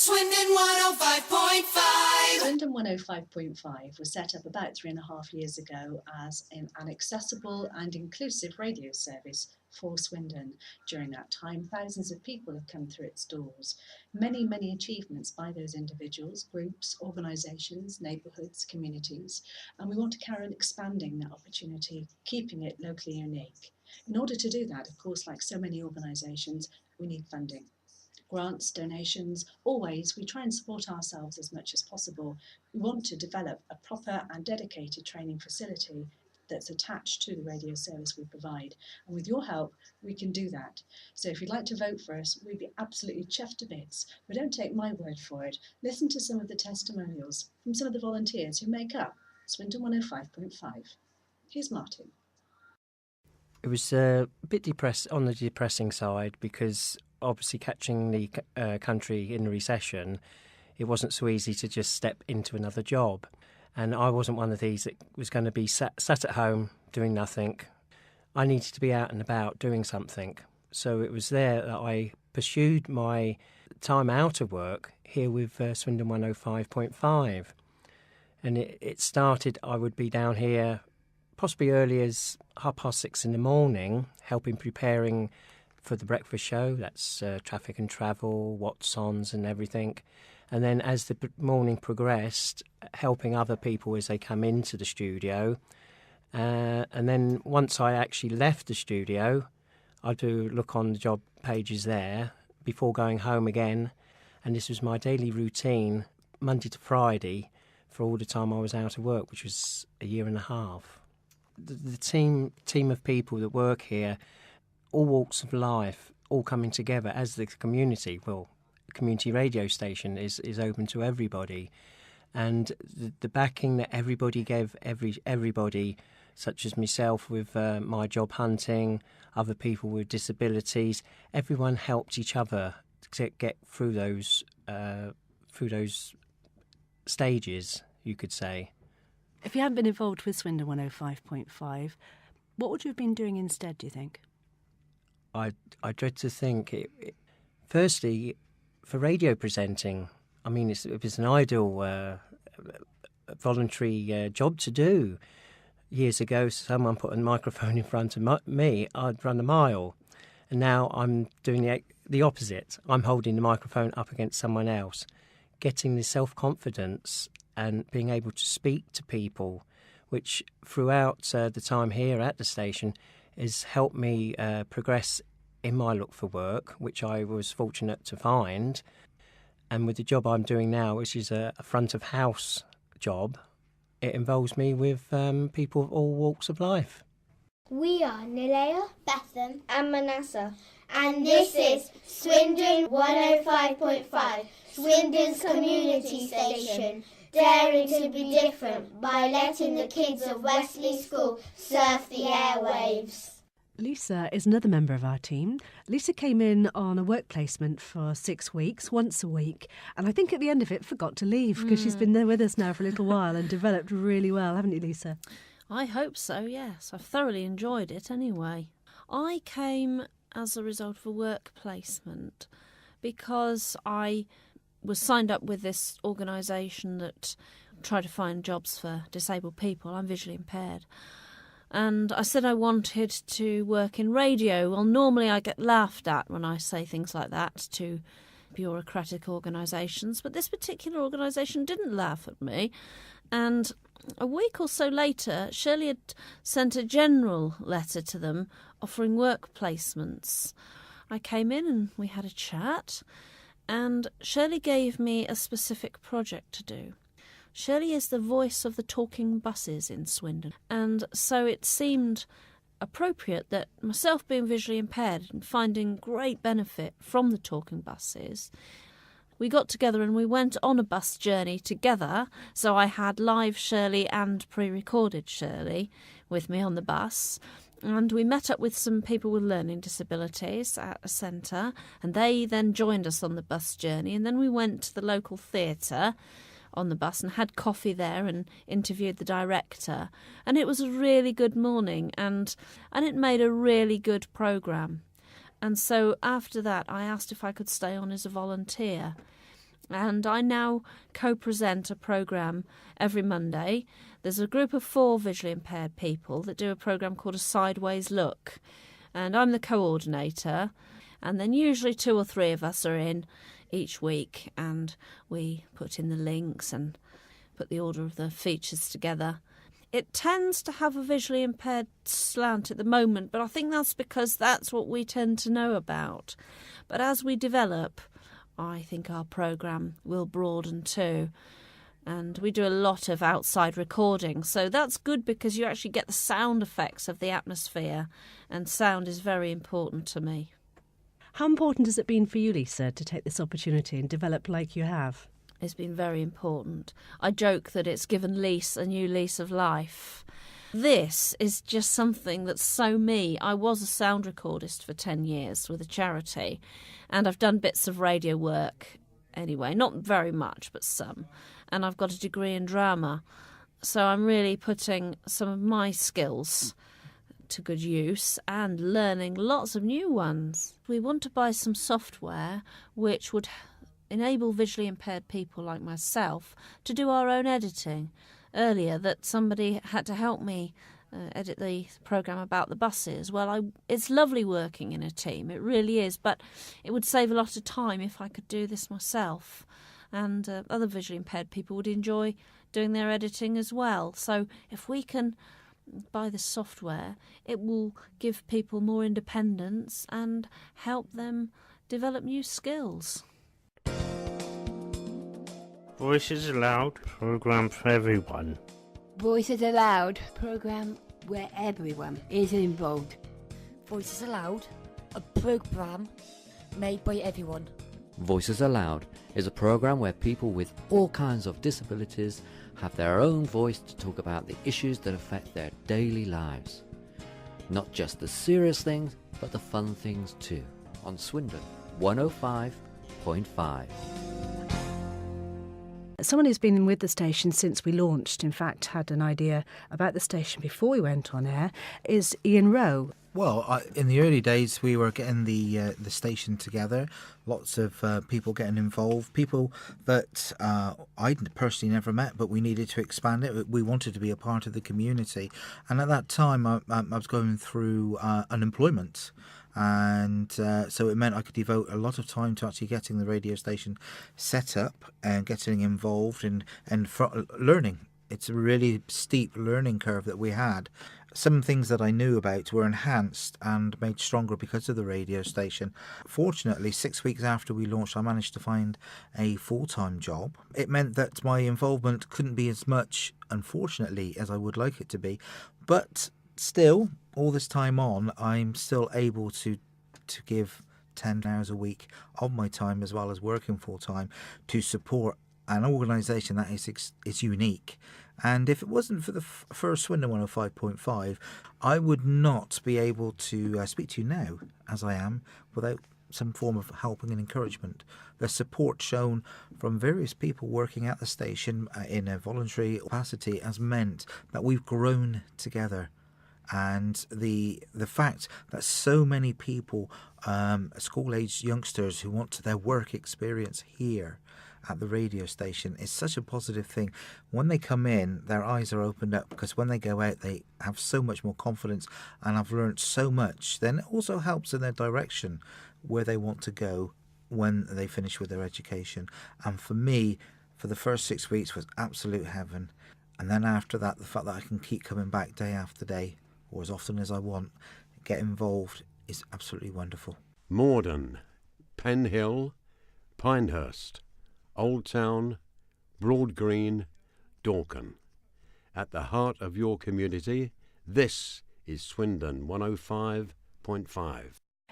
Swindon 105.5. Swindon 105.5 was set up about 3.5 years ago as an accessible and inclusive radio service for Swindon. During that time, thousands of people have come through its doors. Many achievements by those individuals, groups, organisations, neighbourhoods, communities, and we want to carry on expanding that opportunity, keeping it locally unique. In order to do that, of course, like so many organisations, we need funding. Grants, donations, always we try and support ourselves as much as possible. We want to develop a proper and dedicated training facility that's attached to the radio service we provide. And with your help, we can do that. So if you'd like to vote for us, we'd be absolutely chuffed to bits. But don't take my word for it. Listen to some of the testimonials from some of the volunteers who make up Swindon 105.5. Here's Martin. It was a bit on the depressing side because obviously catching the country in the recession, it wasn't so easy to just step into another job. And I wasn't one of these that was going to be sat at home doing nothing. I needed to be out and about doing something. So it was there that I pursued my time out of work here with Swindon 105.5. And it started, I would be down here possibly early as 6:30 in the morning, helping preparing for the breakfast show. That's traffic and travel, what's ons and everything. And then as the morning progressed, helping other people as they come into the studio. And then once I actually left the studio, I'd do look on the job pages there before going home again. And this was my daily routine, Monday to Friday, for all the time I was out of work, which was 1.5 years. The team of people that work here, all walks of life, all coming together as the community. Well, the community radio station is open to everybody. And the backing that everybody gave everybody, such as myself with my job hunting, other people with disabilities, everyone helped each other to get through those stages, you could say. If you hadn't been involved with Swindon 105.5, what would you have been doing instead, do you think? I dread to think. Firstly, for radio presenting, I mean, it was an ideal voluntary job to do. Years ago, someone put a microphone in front of me, I'd run a mile. And now I'm doing the opposite. I'm holding the microphone up against someone else, getting the self-confidence and being able to speak to people, which throughout the time here at the station has helped me progress in my look for work, which I was fortunate to find. And with the job I'm doing now, which is a front of house job, it involves me with people of all walks of life. We are Nilaya, Bethan and Manasseh, and this is Swindon 105.5, Swindon's community station, daring to be different by letting the kids of Wesley School surf the airwaves. Lisa is another member of our team. Lisa came in on a work placement for 6 weeks, once a week, and I think at the end of it forgot to leave because she's been there with us now for a little while and developed really well, haven't you, Lisa? I hope so, yes. I've thoroughly enjoyed it anyway. I came as a result of a work placement because I was signed up with this organisation that try to find jobs for disabled people. I'm visually impaired. And I said I wanted to work in radio. Well, normally I get laughed at when I say things like that to bureaucratic organisations, but this particular organisation didn't laugh at me. And a week or so later, Shirley had sent a general letter to them offering work placements. I came in and we had a chat, and Shirley gave me a specific project to do. Shirley is the voice of the talking buses in Swindon, and so it seemed appropriate that myself being visually impaired and finding great benefit from the talking buses, we got together and we went on a bus journey together. So I had live Shirley and pre-recorded Shirley with me on the bus. And we met up with some people with learning disabilities at a centre, and they then joined us on the bus journey. And then we went to the local theatre on the bus and had coffee there and interviewed the director. And it was a really good morning, and it made a really good programme. And so after that, I asked if I could stay on as a volunteer. and I now co-present a programme every Monday. There's a group of 4 visually impaired people that do a programme called A Sideways Look, and I'm the coordinator, and then usually 2 or 3 of us are in each week, and we put in the links and put the order of the features together. It tends to have a visually impaired slant at the moment, but I think that's because that's what we tend to know about. But as we develop, I think our programme will broaden too. And we do a lot of outside recording, so that's good because you actually get the sound effects of the atmosphere, and sound is very important to me. How important has it been for you, Lisa, to take this opportunity and develop like you have? It's been very important. I joke that it's given Lise a new lease of life. This is just something that's so me. I was a sound recordist for 10 years with a charity, and I've done bits of radio work anyway, not very much, but some. And I've got a degree in drama, so I'm really putting some of my skills to good use and learning lots of new ones. We want to buy some software which would enable visually impaired people like myself to do our own editing. Earlier that somebody had to help me edit the programme about the buses. Well, it's lovely working in a team, it really is, but it would save a lot of time if I could do this myself, and other visually impaired people would enjoy doing their editing as well. So if we can buy the software, it will give people more independence and help them develop new skills. Voices Aloud programme for everyone. Voices Aloud programme where everyone is involved. Voices Aloud, a programme made by everyone. Voices Aloud is a programme where people with all kinds of disabilities have their own voice to talk about the issues that affect their daily lives. Not just the serious things, but the fun things too. On Swindon 105.5. Someone who's been with the station since we launched, in fact, had an idea about the station before we went on air, is Ian Rowe. Well, in the early days, we were getting the station together. Lots of people getting involved. People that I personally never met, but we needed to expand it. We wanted to be a part of the community. And at that time, I was going through unemployment. And so it meant I could devote a lot of time to actually getting the radio station set up and getting involved and learning. It's a really steep learning curve that we had. Some things that I knew about were enhanced and made stronger because of the radio station. Fortunately, 6 weeks after we launched, I managed to find a full-time job. It meant that my involvement couldn't be as much, unfortunately, as I would like it to be. But still, all this time on, I'm still able to give 10 hours a week of my time, as well as working full-time, to support an organisation that is unique. And if it wasn't for the first Swindon 105.5, I would not be able to speak to you now, as I am, without some form of helping and encouragement. The support shown from various people working at the station in a voluntary capacity has meant that we've grown together. And the fact that so many people, school-aged youngsters who want their work experience here at the radio station is such a positive thing. When they come in, their eyes are opened up, because when they go out, they have so much more confidence and have learnt so much. Then it also helps in their direction where they want to go when they finish with their education. And for me, for the first 6 weeks was absolute heaven. And then after that, the fact that I can keep coming back day after day, or as often as I want, get involved, is absolutely wonderful. Morden, Pen Hill, Pinehurst, Old Town, Broad Green, Dorking. At the heart of your community, this is Swindon 105.5.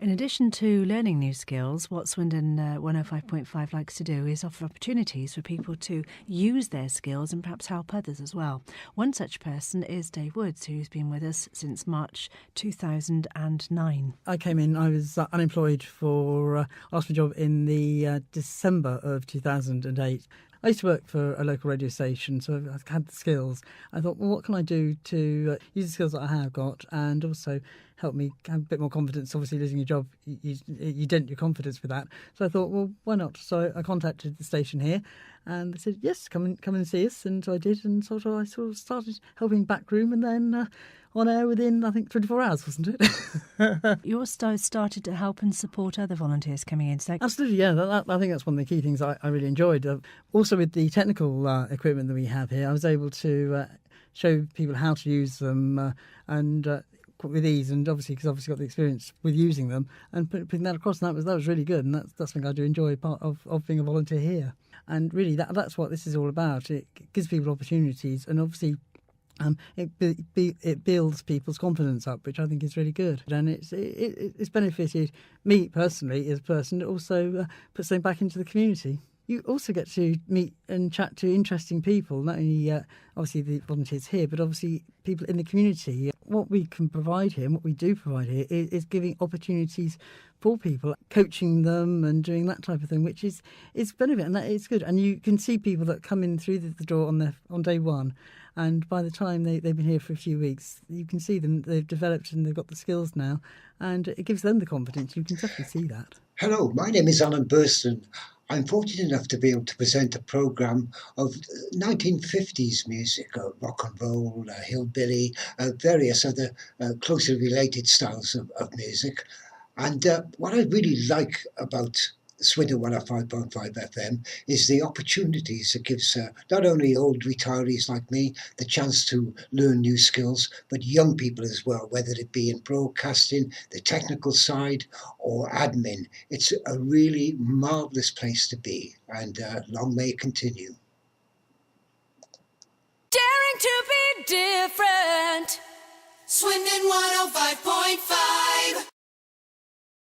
In addition to learning new skills, what Swindon 105.5 likes to do is offer opportunities for people to use their skills and perhaps help others as well. One such person is Dave Woods, who's been with us since March 2009. I came in, I was unemployed asked for a job in the December of 2008. I used to work for a local radio station, so I've had the skills. I thought, well, what can I do to use the skills that I have got and also help me have a bit more confidence? Obviously, losing your job, you dent your confidence with that. So I thought, well, why not? So I contacted the station here, and they said, yes, come and see us. And so I did, and I sort of started helping backroom, and then on air within, I think, 24 hours, wasn't it? You also started to help and support other volunteers coming in. So Absolutely, yeah. I think that's one of the key things I really enjoyed. Also, with the technical equipment that we have here, I was able to show people how to use them and with ease, and obviously got the experience with using them and putting that across. And that was really good, and that's something I do enjoy, part of being a volunteer here. And really, that's what this is all about. It gives people opportunities, and obviously it builds people's confidence up, which I think is really good. And it's benefited me personally as a person. It also puts them back into the community. You also get to meet and chat to interesting people, not only obviously the volunteers here, but obviously people in the community. What we can provide here, and what we do provide here, is giving opportunities for people, coaching them and doing that type of thing, which is benefit, and that is good. And you can see people that come in through the door on day one, and by the time they've been here for a few weeks, you can see them, they've developed and they've got the skills now, and it gives them the confidence. You can definitely see that. Hello, my name is Alan Burston. I'm fortunate enough to be able to present a programme of 1950s music, rock and roll, hillbilly, various other closely related styles of music. And what I really like about Swindon 105.5 FM is the opportunities it gives not only old retirees like me the chance to learn new skills, but young people as well, whether it be in broadcasting, the technical side, or admin. It's a really marvellous place to be, and long may it continue. Daring to be different. Swindon 105.5.